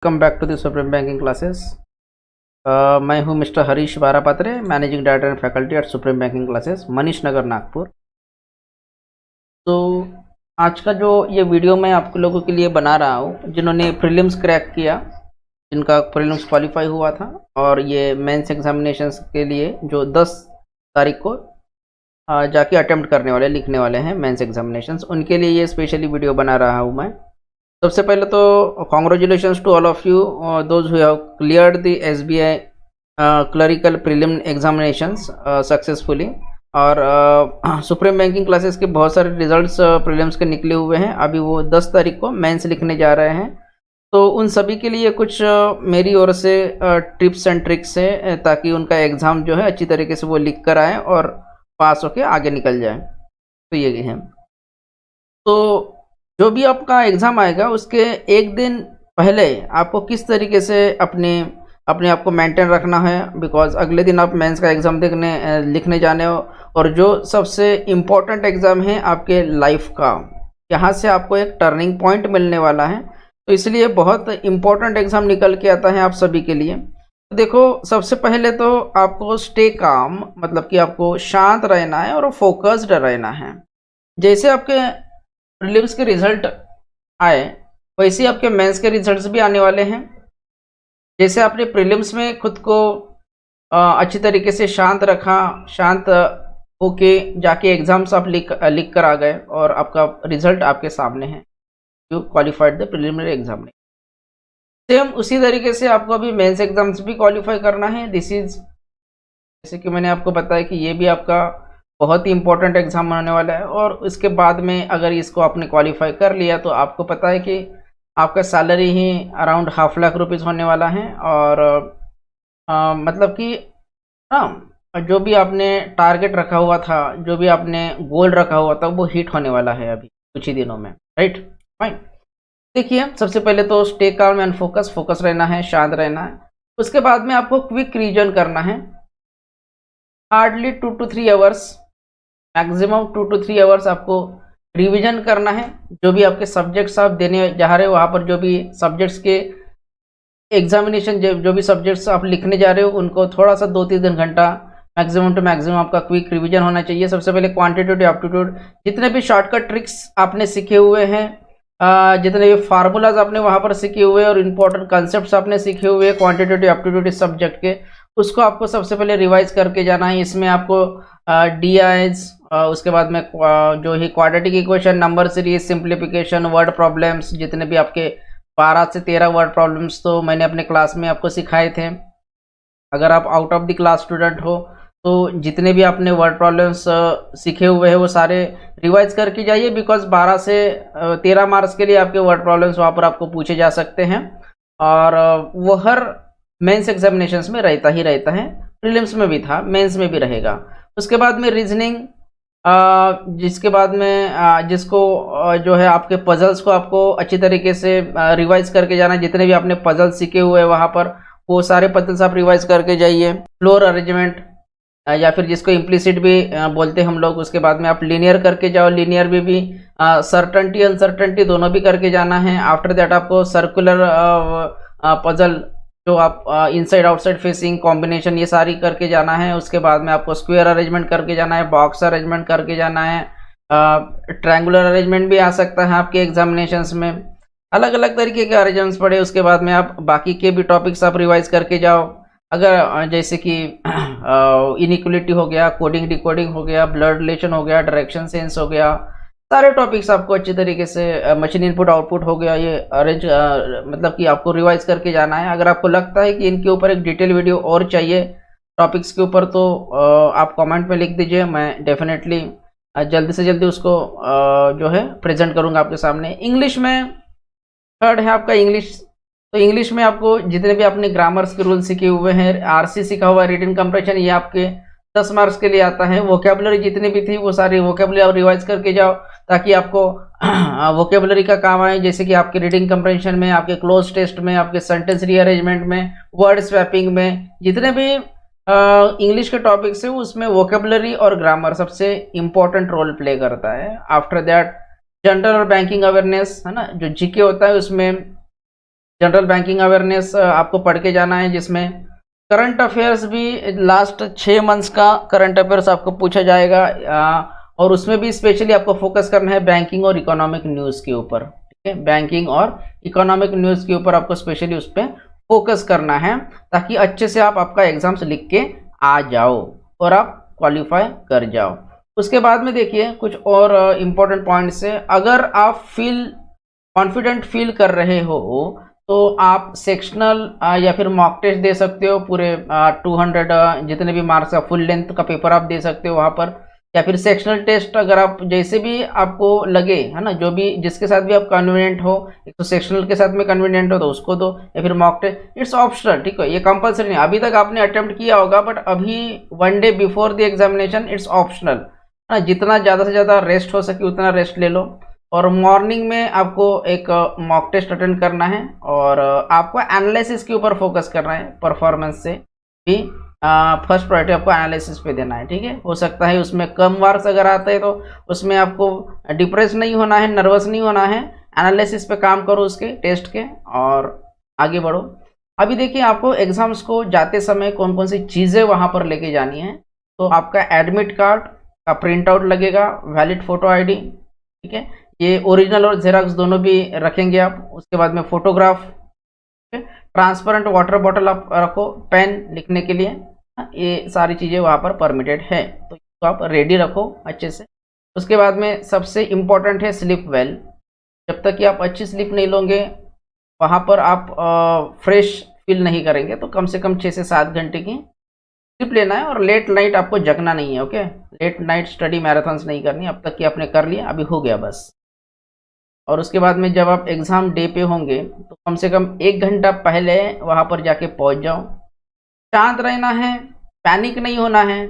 Welcome back to the supreme banking classes. मैं हूं mister Harish Barapatre, managing director and faculty at supreme banking classes, Manish Nagar, Nagpur. तो आज का जो ये वीडियो मैं आप लोगों के लिए बना रहा हूं, जिन्होंने प्रीलिम्स क्रैक किया, जिनका प्रीलिम्स क्वालिफाई हुआ था और ये मेंस एग्जामिनेशंस के लिए जो 10 तारीख को जाके अटेम्प्ट करने वाले, लिखने वाले हैं मेंस एग्जामिनेशंस, उनके लिए ये स्पेशली वीडियो बना रहा हूँ मैं। सबसे पहले तो congratulations to all of you those who have cleared the SBI clerical prelim examinations successfully. और सुप्रीम बैंकिंग क्लासेस के बहुत सारे रिजल्ट्स प्रीलिम्स के निकले हुए हैं। अभी वो 10 तारीख को मेंस लिखने जा रहे हैं, तो उन सभी के लिए कुछ मेरी ओर से टिप्स एंड ट्रिक्स है, ताकि उनका एग्ज़ाम जो है अच्छी तरीके से वो लिख कर आए और पास होके आगे निकल जाए। तो ये है। तो जो भी आपका एग्ज़ाम आएगा उसके एक दिन पहले आपको किस तरीके से अपने आप को मेंटेन रखना है, बिकॉज अगले दिन आप मेंस का एग्ज़ाम लिखने जाने हो, और जो सबसे इम्पोर्टेंट एग्ज़ाम है आपके लाइफ का, यहाँ से आपको एक टर्निंग पॉइंट मिलने वाला है। तो इसलिए बहुत इम्पोर्टेंट एग्ज़ाम निकल के आता है आप सभी के लिए। तो देखो, सबसे पहले तो आपको स्टे काम, मतलब कि आपको शांत रहना है और फोकस्ड रहना है। जैसे आपके प्रीलिम्स के रिजल्ट आए वैसे आपके मेंस के रिजल्ट्स भी आने वाले हैं। जैसे आपने प्रीलिम्स में खुद को अच्छी तरीके से शांत रखा, शांत होके जाके एग्जाम्स आप लिख कर आ गए और आपका रिजल्ट आपके सामने है, you qualified the preliminary exam. Same उसी तरीके से आपको अभी मेंस एग्जाम्स भी क्वालिफाई करना है। दिस इज, जैसे कि मैंने आपको बताया कि ये भी आपका बहुत ही इंपॉर्टेंट एग्जाम होने वाला है। और उसके बाद में अगर इसको आपने क्वालिफाई कर लिया तो आपको पता है कि आपका सैलरी ही अराउंड 1.5 लाख रुपीज़ होने वाला है। और मतलब कि जो भी आपने टारगेट रखा हुआ था, जो भी आपने गोल रखा हुआ था, वो हिट होने वाला है अभी कुछ ही दिनों में, राइट? फाइन। देखिए, सबसे पहले तो स्टे काम एंड फोकस रहना है, शांत रहना है। उसके बाद में आपको क्विक रिविजन करना है, hardly 2 to 3 hours, maximum 2 to 3 hours आपको रिवीजन करना है। जो भी आपके सब्जेक्ट्स आप देने जा रहे हो, वहाँ पर जो भी सब्जेक्ट्स के एग्जामिनेशन, जो भी सब्जेक्ट्स आप लिखने जा रहे हो, उनको थोड़ा सा 2-3 घंटा मैक्सिमम टू मैक्सिमम आपका क्विक रिवीजन होना चाहिए। सबसे पहले क्वांटिटेटिव एप्टीट्यूड, जितने भी शॉर्टकट ट्रिक्स आपने सीखे हुए हैं, जितने भी फार्मूलाज आपने वहाँ पर सीखे हुए और इम्पोर्टेंट कॉन्सेप्ट्स आपने सीखे हुए हैं क्वांटिटेटिव एप्टीट्यूड इस सब्जेक्ट के, उसको आपको सबसे पहले रिवाइज करके जाना है। इसमें आपको DIs, उसके बाद में जो ही quadratic equation, number series, simplification, word problems, जितने भी आपके 12 से 13 वर्ड प्रॉब्लम्स तो मैंने अपने क्लास में आपको सिखाए थे। अगर आप out of the class student हो तो जितने भी आपने वर्ड प्रॉब्लम्स सीखे हुए हैं वो सारे रिवाइज करके जाइए, बिकॉज 12 से 13 मार्क्स के लिए आपके वर्ड प्रॉब्लम्स वहाँ पर आपको पूछे जा सकते हैं। और वो हर मेंस एग्जामिनेशंस में रहता ही रहता है, प्रीलिम्स में भी था, मेंस में भी रहेगा। उसके बाद में रीजनिंग, जिसके बाद में जिसको जो है आपके पजल्स को आपको अच्छी तरीके से रिवाइज करके जाना है। जितने भी आपने पजल्स सीखे हुए हैं वहाँ पर वो सारे पजल्स आप रिवाइज करके जाइए। फ्लोर अरेंजमेंट, या फिर जिसको इम्प्लिसिट भी बोलते हैं हम लोग। उसके बाद में आप लीनियर करके जाओ, लीनियर में भी सर्टेनिटी अनसर्टेनिटी दोनों भी करके जाना है। आफ्टर दैट आपको सर्कुलर पजल, जो आप इनसाइड आउटसाइड फेसिंग कॉम्बिनेशन, ये सारी करके जाना है। उसके बाद में आपको स्क्वायर अरेंजमेंट करके जाना है, बॉक्स अरेंजमेंट करके जाना है, ट्रायंगुलर अरेंजमेंट भी आ सकता है आपके एग्जामिनेशंस में। अलग अलग तरीके के अरेंजमेंट्स पढ़े। उसके बाद में आप बाकी के भी टॉपिक्स आप रिवाइज करके जाओ। अगर जैसे कि इनइक्वलिटी हो गया, कोडिंग डिकोडिंग हो गया, ब्लड रिलेशन हो गया, डायरेक्शन सेंस हो गया, सारे टॉपिक्स आपको अच्छी तरीके से, मशीन इनपुट आउटपुट हो गया, ये अरेंज मतलब कि आपको रिवाइज करके जाना है। अगर आपको लगता है कि इनके ऊपर एक डिटेल वीडियो और चाहिए टॉपिक्स के ऊपर, तो आप कमेंट में लिख दीजिए, मैं डेफिनेटली जल्दी से जल्दी उसको जो है प्रेजेंट करूँगा आपके सामने। इंग्लिश में थर्ड है आपका इंग्लिश। तो इंग्लिश में आपको जितने भी आपने ग्रामर्स के रूल सीखे हुए हैं, RC सीखा हुआ है, रीडिंग कंप्रेशन, ये आपके 10 मार्क्स के लिए आता है। वोकेबलरी जितनी भी थी वो सारी वोकेबलरी आप रिवाइज करके जाओ, ताकि आपको वोकेबुलरी का काम आए। जैसे कि आपके रीडिंग कंप्रेंशन में, आपके क्लोज टेस्ट में, आपके सेंटेंस रीअरेंजमेंट में, वर्ड स्वैपिंग में, जितने भी इंग्लिश के टॉपिक्स है उसमें वोकेबुलरी और ग्रामर सबसे इम्पोर्टेंट रोल प्ले करता है। आफ्टर दैट जनरल और बैंकिंग अवेयरनेस है ना, जो GK होता है उसमें जनरल बैंकिंग अवेयरनेस आपको पढ़ के जाना है, जिसमें करंट अफेयर्स भी लास्ट 6 मंथ्स का करंट अफेयर्स आपको पूछा जाएगा, और उसमें भी स्पेशली आपको फोकस करना है बैंकिंग और इकोनॉमिक न्यूज़ के ऊपर। ठीक है, बैंकिंग और इकोनॉमिक न्यूज़ के ऊपर आपको स्पेशली उस पर फोकस करना है, ताकि अच्छे से आप आपका एग्जाम्स लिख के आ जाओ और आप क्वालिफाई कर जाओ। उसके बाद में देखिए कुछ और इम्पोर्टेंट पॉइंट्स है। अगर आप कॉन्फिडेंट फील कर रहे हो तो आप सेक्शनल या फिर मॉक टेस्ट दे सकते हो। पूरे 200 जितने भी मार्क्स का फुल लेंथ का पेपर आप दे सकते हो वहाँ पर, या फिर सेक्शनल टेस्ट अगर आप जैसे भी आपको लगे, है ना, जो भी जिसके साथ भी आप कन्वीनियंट हो। एक तो सेक्शनल के साथ में कन्वीनियंट हो तो उसको दो, या फिर मॉक टेस्ट, इट्स ऑप्शनल। ठीक है, ये कंपलसरी नहीं। अभी तक आपने अटेम्प्ट किया होगा, बट अभी 1 day before the examination it's optional, है ना। जितना ज़्यादा से ज़्यादा रेस्ट हो सके उतना रेस्ट ले लो, और मॉर्निंग में आपको एक मॉक टेस्ट अटेंड करना है, और आपको एनालिसिस के ऊपर फोकस करना है। परफॉर्मेंस से भी फर्स्ट प्रायोरिटी आपको एनालिसिस पे देना है। ठीक है, हो सकता है उसमें कम मार्क्स अगर आते हैं तो उसमें आपको डिप्रेस नहीं होना है, नर्वस नहीं होना है। एनालिसिस पे काम करो उसके टेस्ट के, और आगे बढ़ो। अभी देखिए आपको एग्जाम्स को जाते समय कौन कौन सी चीज़ें वहाँ पर लेके जानी है। तो आपका एडमिट कार्ड का प्रिंट आउट लगेगा, वैलिड फोटो आईडी। ठीक है, ये ओरिजिनल और जेरॉक्स दोनों भी रखेंगे आप। उसके बाद में फोटोग्राफ, ट्रांसपेरेंट वाटर बॉटल आप रखो पेन लिखने के लिए। ये सारी चीज़ें वहाँ पर परमिटेड है, तो इसको आप रेडी रखो अच्छे से। उसके बाद में सबसे इम्पॉर्टेंट है स्लीप वेल। जब तक कि आप अच्छी स्लीप नहीं लोगे वहाँ पर आप फ्रेश फील नहीं करेंगे। तो कम से कम 6 से 7 घंटे की स्लीप लेना है, और लेट नाइट आपको जगना नहीं है। Okay, late night study marathons नहीं करनी। अब तक कि आपने कर लिया, अभी हो गया बस। और उसके बाद में जब आप एग्ज़ाम डे पे होंगे तो कम से कम 1 घंटा पहले वहाँ पर जाके पहुँच जाओ। शांत रहना है, पैनिक नहीं होना है।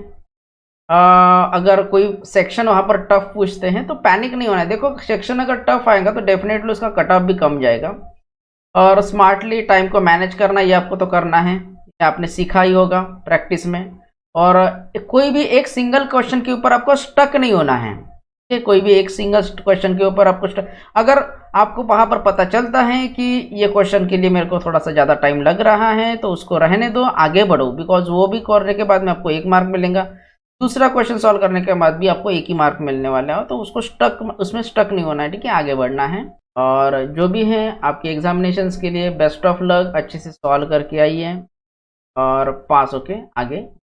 अगर कोई सेक्शन वहाँ पर टफ पूछते हैं तो पैनिक नहीं होना है। देखो, सेक्शन अगर टफ आएगा तो डेफिनेटली उसका कट ऑफ भी कम जाएगा। और स्मार्टली टाइम को मैनेज करना, ये आपको तो करना है, ये आपने सीखा ही होगा प्रैक्टिस में। और कोई भी एक सिंगल क्वेश्चन के ऊपर आपको स्टक नहीं होना है। कोई भी एक सिंगल क्वेश्चन के ऊपर आपको अगर आपको वहाँ पर पता चलता है कि ये क्वेश्चन के लिए मेरे को थोड़ा सा ज़्यादा टाइम लग रहा है तो उसको रहने दो, आगे बढ़ो। बिकॉज वो भी करने के बाद में आपको 1 मार्क मिलेगा, दूसरा क्वेश्चन सॉल्व करने के बाद भी आपको 1 ही मार्क मिलने वाला है। तो उसमें स्टक नहीं होना है। ठीक है, आगे बढ़ना है। और जो भी है आपके एग्जामिनेशंस के लिए बेस्ट ऑफ लक। अच्छे से सॉल्व करके आइए और पास होके आगे